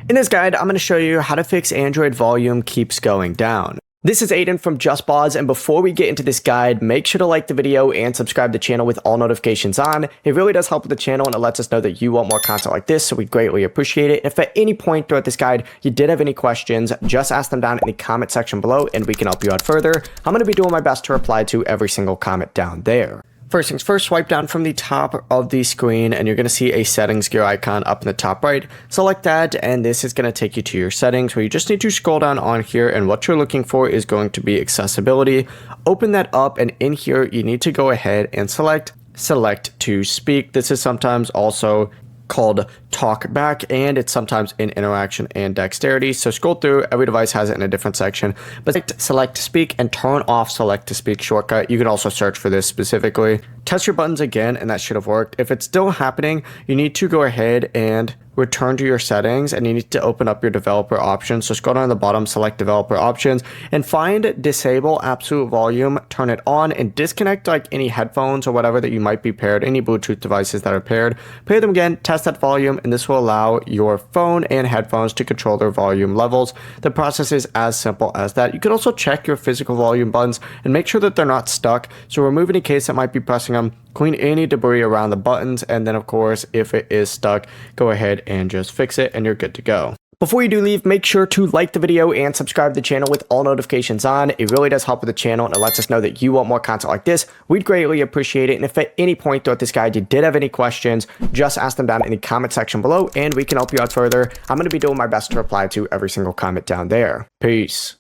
In this guide, I'm going to show you how to fix Android volume keeps going down. This is Aiden from JustBoz, and before we get into this guide, make sure to like the video and subscribe to the channel with all notifications on. It really does help with the channel and it lets us know that you want more content like this, so we greatly appreciate it. If at any point throughout this guide you did have any questions, just ask them down in the comment section below and we can help you out further. I'm going to be doing my best to reply to every single comment down there. First things first, swipe down from the top of the screen and you're going to see a settings gear icon up in the top right. Select that and this is going to take you to your settings where you just need to scroll down on here, and what you're looking for is going to be accessibility. Open that up and in here you need to go ahead and select to speak. This is sometimes also called talk back, and it's sometimes in interaction and dexterity. So scroll through, every device has it in a different section, but select to speak and turn off select to speak shortcut. You can also search for this specifically. Test your buttons again and that should have worked. If it's still happening, you need to go ahead and return to your settings and you need to open up your developer options. So scroll down to the bottom, select developer options and find disable absolute volume, turn it on and disconnect like any headphones or whatever that you might be paired, any Bluetooth devices that are paired. Pair them again, test that volume, and this will allow your phone and headphones to control their volume levels. The process is as simple as that. You can also check your physical volume buttons and make sure that they're not stuck. So remove any case that might be pressing them, clean any debris around the buttons, and then of course if it is stuck, go ahead and just fix it and you're good to go. Before you do leave, make sure to like the video and subscribe to the channel with all notifications on. It really does help with the channel and it lets us know that you want more content like this. We'd greatly appreciate it. And if at any point throughout this guide you did have any questions, just ask them down in the comment section below and we can help you out further. I'm going to be doing my best to reply to every single comment down there. Peace.